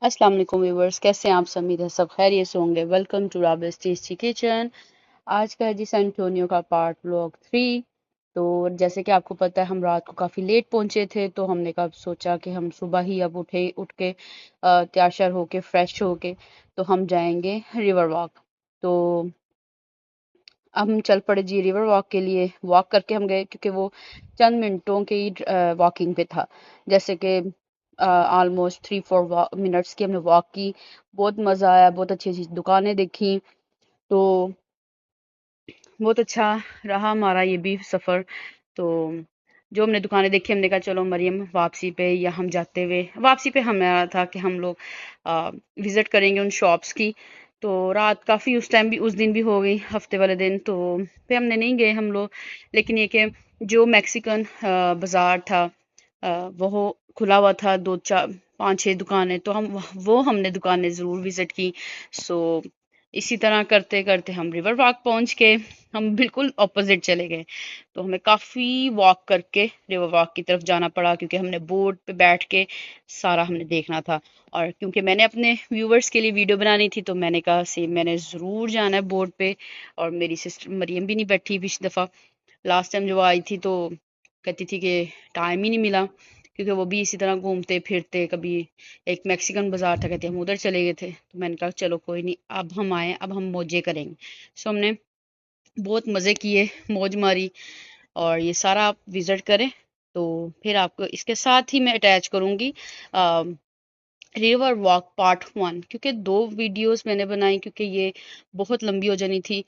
अस्सलाम वालेकुम व्यूवर्स, कैसे हैं आप सब? उम्मीद है सब खैरियत से होंगे। Welcome to Rabi's tasty kitchen. आज का है जी सैन एंटोनियो का पार्ट व्लॉग 3। तो जैसे कि आपको पता है हम रात को काफ़ी लेट पहुंचे थे, तो हमने कब सोचा कि हम सुबह ही अब उठ के तैयार श्यार होके फ्रेश होके तो हम जाएंगे रिवर वॉक। तो अब हम चल पड़े जी रिवर वॉक के लिए। वॉक करके हम गए क्योंकि वो चंद मिनटों की वॉकिंग पे था। जैसे कि ऑलमोस्ट 3-4 मिनट्स की हमने वॉक की। बहुत मज़ा आया, बहुत अच्छी अच्छी दुकानें देखी। तो बहुत अच्छा रहा हमारा ये भी सफ़र। तो जो हमने दुकानें देखी हमने कहा चलो मरियम वापसी पे या हम जाते हुए वापसी पे हमारा था कि हम लोग विज़िट करेंगे उन शॉप्स की। तो रात काफ़ी उस टाइम भी उस दिन भी हो गई हफ्ते वाले दिन, तो पे हमने नहीं गए हम लोग। लेकिन ये कि जो मैक्सिकन बाज़ार था वो खुला हुआ था, दो चार पांच छह दुकानें, तो हम वो हमने दुकानें ज़रूर विज़िट की। सो इसी तरह करते करते हम रिवर वॉक पहुंच के हम बिल्कुल ऑपोजिट चले गए। तो हमें काफ़ी वॉक करके रिवर वॉक की तरफ जाना पड़ा क्योंकि हमने बोट पे बैठ के सारा हमने देखना था। और क्योंकि मैंने अपने व्यूवर्स के लिए वीडियो बनानी थी तो मैंने कहा सेम मैंने ज़रूर जाना है बोट पे। और मेरी सिस्टर मरियम भी नहीं बैठी पिछली दफ़ा, लास्ट टाइम जो आई थी तो कहती थी कि टाइम ही नहीं मिला क्योंकि वो भी इसी तरह घूमते फिरते कभी एक मैक्सिकन बाजार था, कहते हम उधर चले गए थे। तो मैंने कहा चलो कोई नहीं, अब हम आए, अब हम मौजे करेंगे। सो हमने बहुत मज़े किए, मौज मारी। और ये सारा आप विज़िट करें। तो फिर आपको इसके साथ ही मैं अटैच करूँगी रिवर वॉक पार्ट 1, क्योंकि दो वीडियोस मैंने बनाई क्योंकि ये बहुत लंबी हो जानी थी।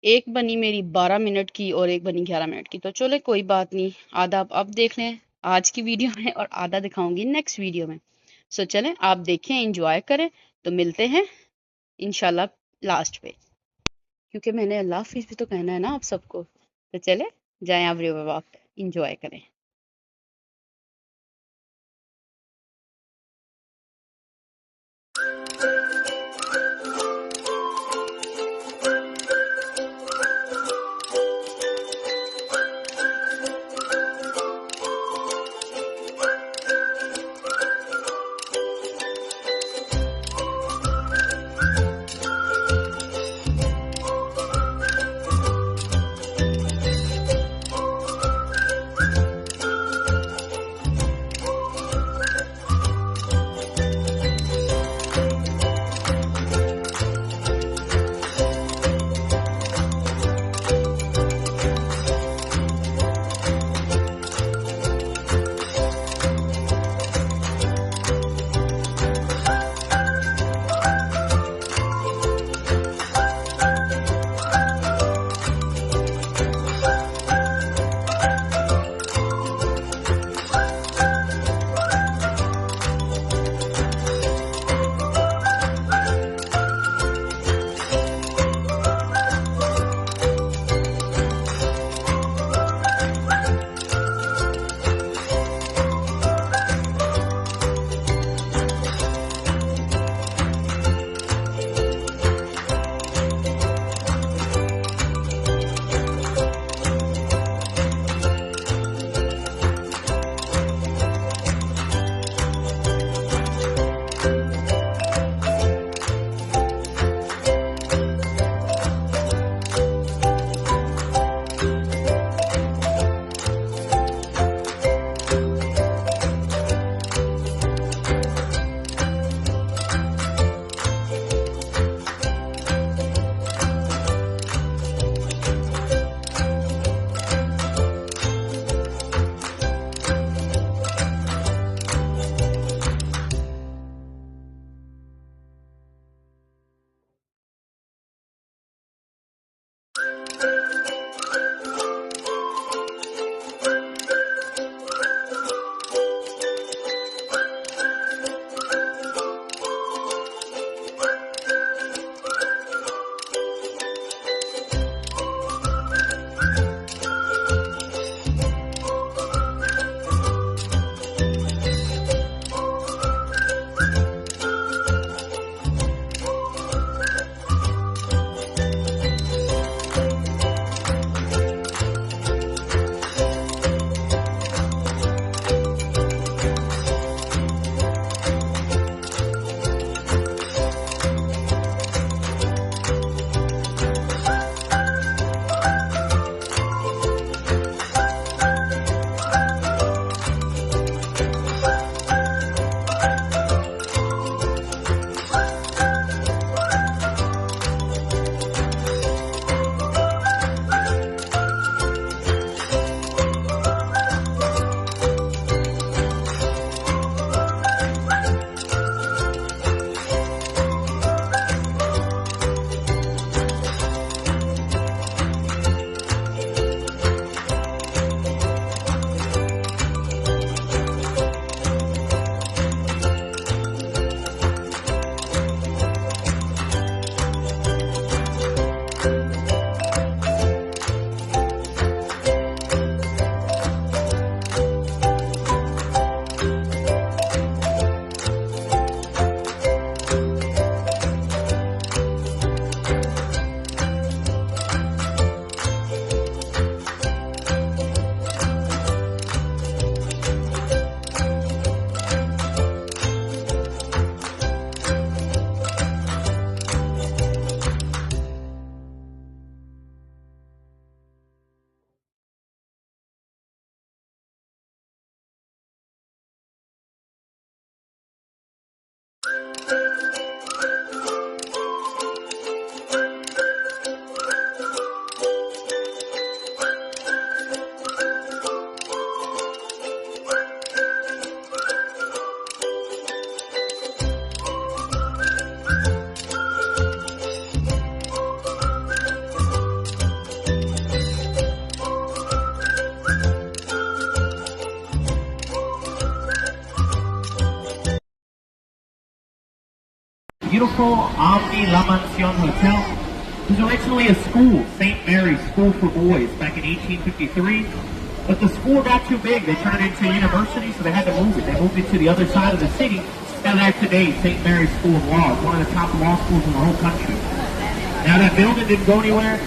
एक बनी मेरी 12 मिनट की और एक बनी 11 मिनट की। तो चलो कोई बात नहीं, आधा आप अब देख लें आज की वीडियो में और आधा दिखाऊंगी नेक्स्ट वीडियो में। सो चलें आप देखें, एंजॉय करें। तो मिलते हैं इंशाल्लाह लास्ट पे, क्योंकि मैंने अल्लाह हाफिज़ भी तो कहना है ना आप सबको। तो चले जाएं आप रिवर वॉक इंजॉय करें। Beautiful Omni La Mansion Hotel. It was originally a school, St. Mary's School for Boys, back in 1853. But the school got too big. They turned it into a university, so they had to move it. They moved it to the other side of the city. Now there today, St. Mary's School of Law. It's one of the top law schools in the whole country. Now that building didn't go anywhere.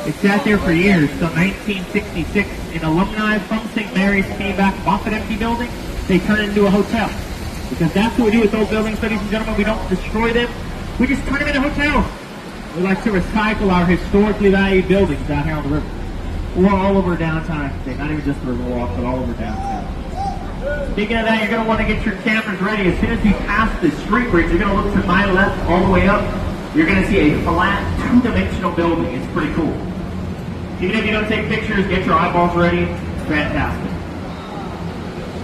It sat there for years. So 1966, an alumni from St. Mary's came back, bought that empty building. They turned it into a hotel. Because that's what we do with those buildings, ladies and gentlemen. We don't destroy them. We just turn them into hotels. We like to recycle our historically valued buildings down here on the river. Or all over downtown, I should say. Not even just the Riverwalk, but all over downtown. Speaking of that, you're going to want to get your cameras ready. As soon as you pass the street bridge, you're going to look to my left all the way up. You're going to see a flat, two-dimensional building. It's pretty cool. Even if you don't take pictures, get your eyeballs ready. It's fantastic.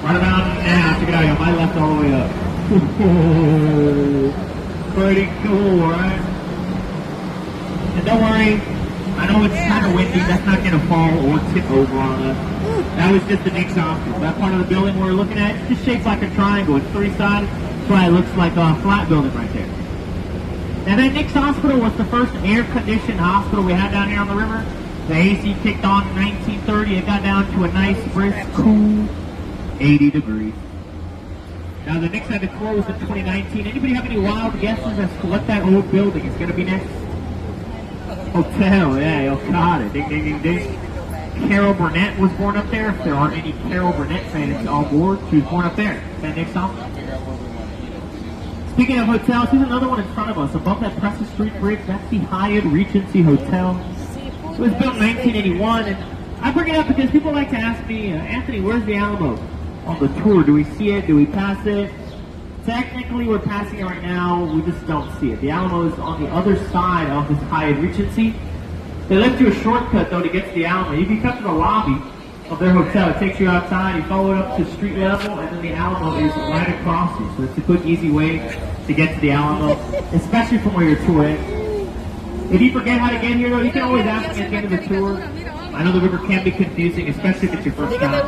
Right about now, check it out, on my left all the way up. Pretty cool, right? And don't worry, I know it's kind of windy, that's not going to fall or tip over on us. That was just the Nick's Hospital. That part of the building we're looking at, it's just shaped like a triangle. It's three-sided, that's why it looks like a flat building right there. Now that Nick's Hospital was the first air-conditioned hospital we had down here on the river. The AC kicked on in 1930, it got down to a nice, brisk, cool 80 degrees. Now the Knicks had to close in 2019. Anybody have any wild guesses as to what that old building is going to be next? Hotel, yeah, you got it. Ding, ding, ding, ding. Carol Burnett was born up there. If there aren't any Carol Burnett fans on board, she was born up there. That Knicks Hospital. Speaking of hotels, here's another one in front of us. Above that Preston Street Bridge, that's the Hyatt Regency Hotel. It was built in 1981, and I bring it up because people like to ask me, Anthony, where's the Alamo? On the tour, do we see it? Do we pass it? Technically, we're passing it right now. We just don't see it. The Alamo is on the other side of this Hyatt Regency. They left you a shortcut, though, to get to the Alamo. You can come to the lobby of their hotel. It takes you outside. You follow it up to street level, and then the Alamo is right across you. So it's a quick, easy way to get to the Alamo, especially from where your tour is. If you forget how to get here, though, you can always ask me at the end of the tour. I know the river can be confusing, especially if it's your first time.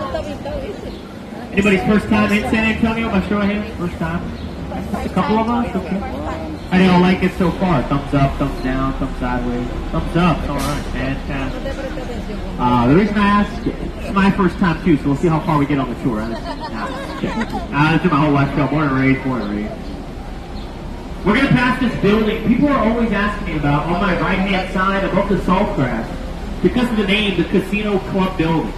Anybody's first time in San Antonio? By show of hands, first time. A couple of us? Okay. How do y'all like it so far? Thumbs up, thumbs down, thumbs sideways. Thumbs up. All right, fantastic. The reason I ask, it's my first time too, so we'll see how far we get on the tour. This is my whole life show. Born and raised, born and raised. We're going to pass this building. People are always asking me about, on my right-hand side, above the salt grass, because of the name, the Casino Club Building.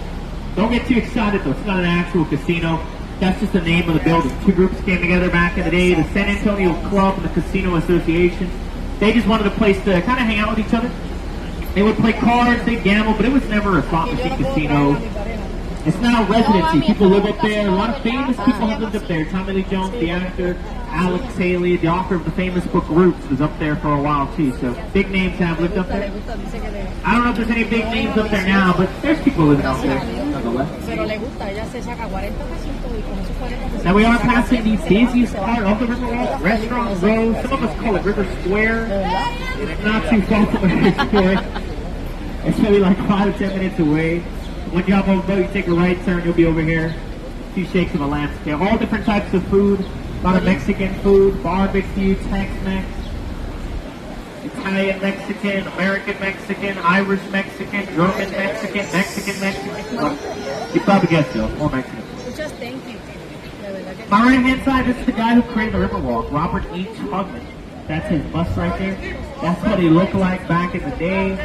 Don't get too excited though, it's not an actual casino. That's just the name of the building. Two groups came together back in the day, the San Antonio Club and the Casino Association. They just wanted a place to kind of hang out with each other. They would play cards, they'd gamble, but it was never a slot machine casino. It's now a residency. People live up there. A lot of famous people have lived up there. Tommy Lee Jones, the actor, Alex Haley, the author of the famous book Roots, was up there for a while too. So big names have lived up there. I don't know if there's any big names up there now, but there's people living up there. Now we are passing the busiest part of the Riverwalk, Restaurant Row. Some of us call it River Square. It's not too far from River Square. It's maybe like 5 to 10 minutes away. When you hop on the boat, you take a right turn, you'll be over here. 2 shakes of a lamb scale. All different types of food. A lot of Mexican food, barbecue, Tex-Mex, Italian Mexican, American Mexican, Irish Mexican, German Mexican, Mexican Mexican. You probably guessed though, more Mexican. Just thank you. My right hand side, this is the guy who created the Riverwalk, Robert H. Hugman. That's his bus right there. That's what he looked like back in the day.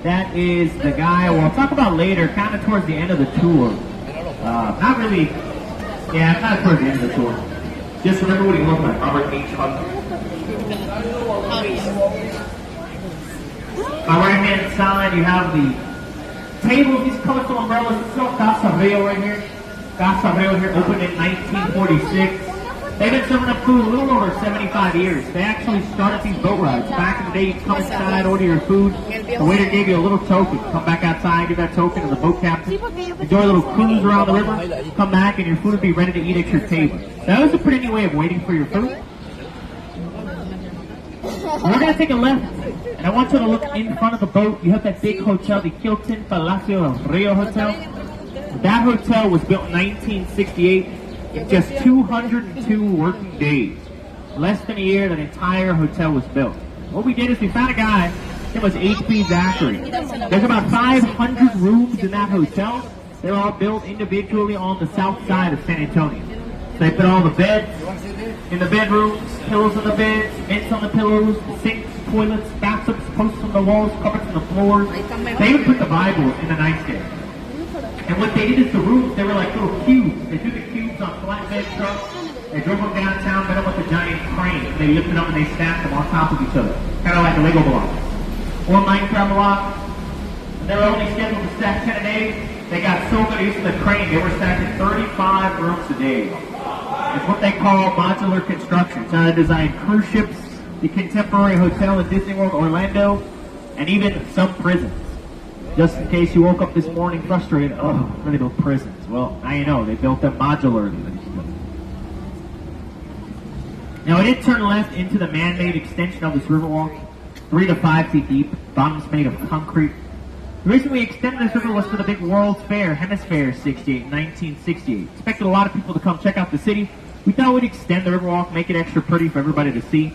That is the guy we'll talk about later, kind of towards the end of the tour. Not really, yeah, kind of towards the end of the tour. Just remember what he looked like, Robert H. Hugman. My right hand side, you have the tables, these colorful umbrellas. This is all Casa Rio right here. Casa Rio here opened in 1946. They've been serving up food a little over 75 years. They actually started these boat rides. Back in the day, you'd come inside, order your food. The waiter gave you a little token. Come back outside, give that token to the boat captain. Enjoy a little cruise around the river. Come back, and your food would be ready to eat at your table. That was a pretty neat way of waiting for your food. We're going to take a left, and I want you to look in front of the boat. You have that big hotel, the Hilton Palacio del Rio Hotel. That hotel was built in 1968 in just 202 working days. Less than a year, that entire hotel was built. What we did is we found a guy, it was H.P. Zachary. There's about 500 rooms in that hotel. They're all built individually on the south side of San Antonio. So they put all the beds in the bedrooms, pillows on the beds, vents on the pillows, sinks, toilets, bathtubs, posts on the walls, cupboards on the floors. They even put the Bible in the nightstand. And what they did is the rooms, they were like little cubes. They took the cubes on flatbed trucks. They drove them downtown, met them with a giant crane. They lifted them and they stacked them on top of each other. Kind of like a Lego block. Or Minecraft block. And they were only scheduled to stack 10 a day. They got so good use of the crane, they were stacking 35 rooms a day. It's what they call modular construction. It's how they design cruise ships, the Contemporary Hotel in Disney World Orlando, and even some prisons. Just in case you woke up this morning frustrated, oh, they built prisons. Well, now you know, they built them modularly. Now, I did turn left into the man-made extension of this riverwalk, 3 to 5 feet deep, bottoms made of concrete. The reason we extended this river was for the big World's Fair, Hemisphere 68, 1968. Expected a lot of people to come check out the city. We thought we'd extend the riverwalk, make it extra pretty for everybody to see.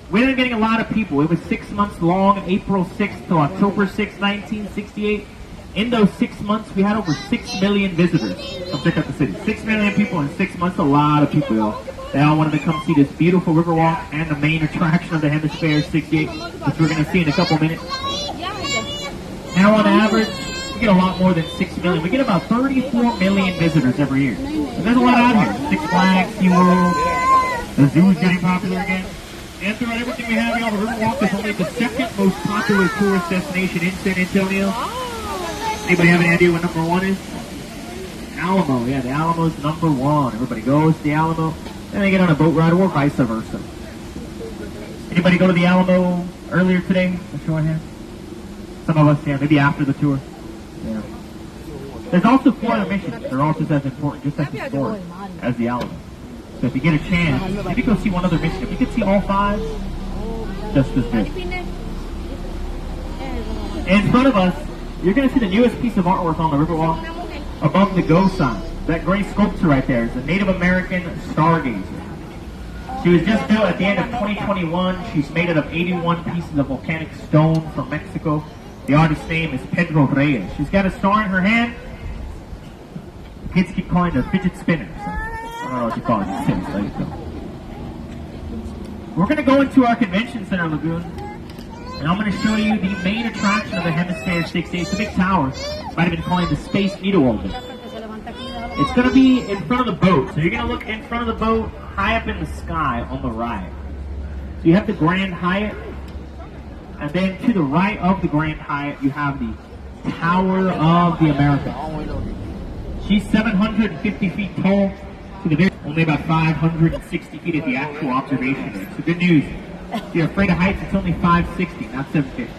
We ended up getting a lot of people. It was 6 months long, April 6th to October 6th, 1968. In those 6 months, we had over 6 million visitors come check out the city. 6 million people in 6 months, a lot of people, y'all. They all wanted to come see this beautiful riverwalk and the main attraction of the Hemisphere 68, which we're going to see in a couple minutes. Now, on average, we get a lot more than 6 million. We get about 34 million visitors every year. So there's a lot out here. Six Flags, SeaWorld, the zoo's getting popular again. And throughout everything we have, y'all, the Riverwalk is only the second most popular tourist destination in San Antonio. Anybody have any idea what number 1 is? Alamo. Yeah, the Alamo's number 1. Everybody goes to the Alamo, then they get on a boat ride, or vice versa. Anybody go to the Alamo earlier today? A show of hands. Some of us, yeah, maybe after the tour. Yeah. There's also 4 other missions. They're all just as important, just as historic as the Alamo. So if you get a chance, maybe go see one other mission. If you could see all 5, just as good. And in front of us, you're going to see the newest piece of artwork on the Riverwalk above the Go sign. That gray sculpture right there is a Native American stargazer. She was just built at the end of 2021. She's made out of 81 pieces of volcanic stone from Mexico. The artist's name is Pedro Reyes. She's got a star in her hand. Kids keep calling her fidget spinner. So I don't know what you call it. We're going to go into our convention center lagoon, and I'm going to show you the main attraction of the Hemisphere 68. It's a big tower. Might have been calling the Space Needle Oval. It's going to be in front of the boat. So you're going to look in front of the boat, high up in the sky on the right. So you have the Grand Hyatt, and then to the right of the Grand Hyatt, you have the Tower of the Americas. She's 750 feet tall. Only about 560 feet at the actual observation rate. So good news. If you're afraid of heights, it's only 560, not 750.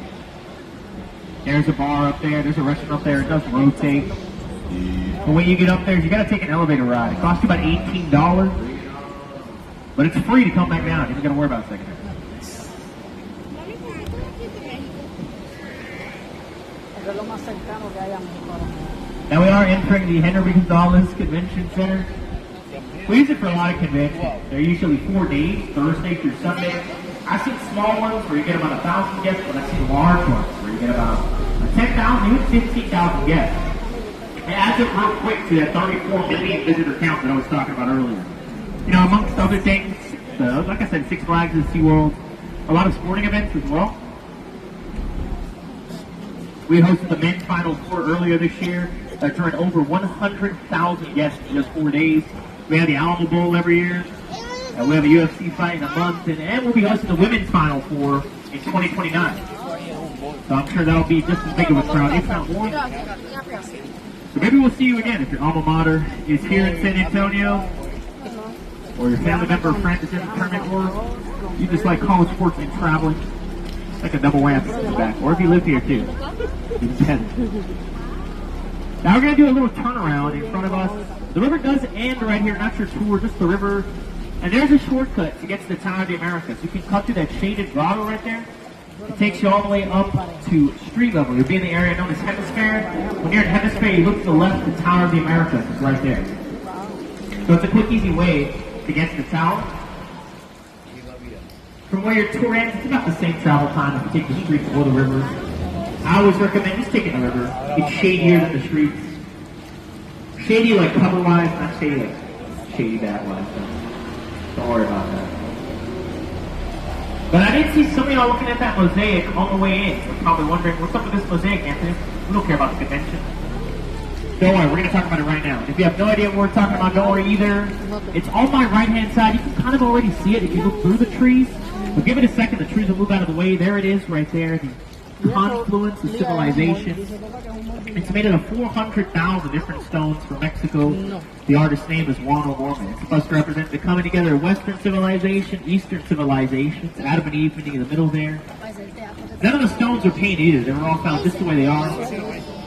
There's a bar up there. There's a restaurant up there. It does rotate. But when you get up there, you got to take an elevator ride. It costs you about $18. But it's free to come back down. You don't got to worry about a second. Now we are entering the Henry Gonzalez Convention Center. We use it for a lot of conventions. They're usually 4 days, Thursday through Sunday. I've seen small ones where you get about 1,000 guests, but I've seen large ones where you get about 10,000, even 15,000 guests. It adds up real quick to that 34 million visitor count that I was talking about earlier. You know, amongst other things, like I said, Six Flags and SeaWorld, a lot of sporting events as well. We hosted the men's Final Four earlier this year that turned over 100,000 guests in just 4 days. We have the Alamo Bowl every year. We have a UFC fight in a month, and we'll be hosting the women's Final Four in 2029. So I'm sure that'll be just as big of a crowd, if not more. So maybe we'll see you again if your alma mater is here in San Antonio. or your family member or friend is in the tournament, or you just like college sports and traveling. It's like a double whammy in the back. Or if you live here too. Even better. Now we're going to do a little turnaround in front of us. The river does end right here, not your tour, just the river. And there's a shortcut to get to the Tower of the Americas. You can cut through that shaded grotto right there. It takes you all the way up to street level. You'll be in the area known as Hemisphere. When you're in Hemisphere, you look to the left, the Tower of the Americas is right there. So it's a quick, easy way to get to the tower. From where your tour ends, it's about the same travel time if you take the streets or the rivers. I always recommend just taking the river. It's shadier than the streets. Shady like cover-wise, not shady like shady bad-wise. Don't worry about that. But I did see some of y'all looking at that mosaic on the way in. You're probably wondering, what's up with this mosaic, Anthony? We don't care about the convention. Don't worry, we're going to talk about it right now. If you have no idea what we're talking about, don't worry either. It's on my right-hand side. You can kind of already see it if you look through the trees. But give it a second. The trees will move out of the way. There it is right there. The confluence of civilizations. It's made out of 400,000 different stones from Mexico. The artist's name is Juan O'Morgan. It's supposed to represent the coming together of Western civilization, Eastern civilizations, Adam and Eve in the middle there. None of the stones are painted either. They were all found just the way they are.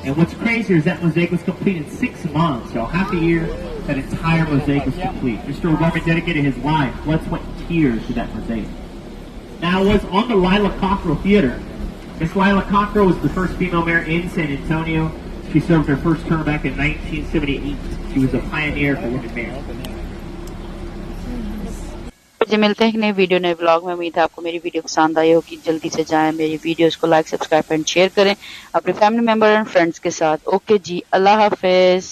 And what's crazier is that mosaic was complete in 6 months. So half a year, that entire mosaic was complete. Mr. O'Gorman dedicated his life, blood, sweat, and tears to that mosaic. Now, it was on the Lila Cockrell Theater. Miss Lila Cockrell was the first female mayor in San Antonio. She served her first term back in 1978. She was a pioneer for women mayors. मुझे मिलते हैं एक नए video नए blog में। उम्मीद है आपको मेरी वीडियो पसंद आई होगी। जल्दी से जाएं मेरी वीडियोस को लाइक सब्सक्राइब एंड शेयर करें अपने फैमिली मेंबर एंड फ्रेंड्स के साथ। ओके जी, अल्लाह हाफिज।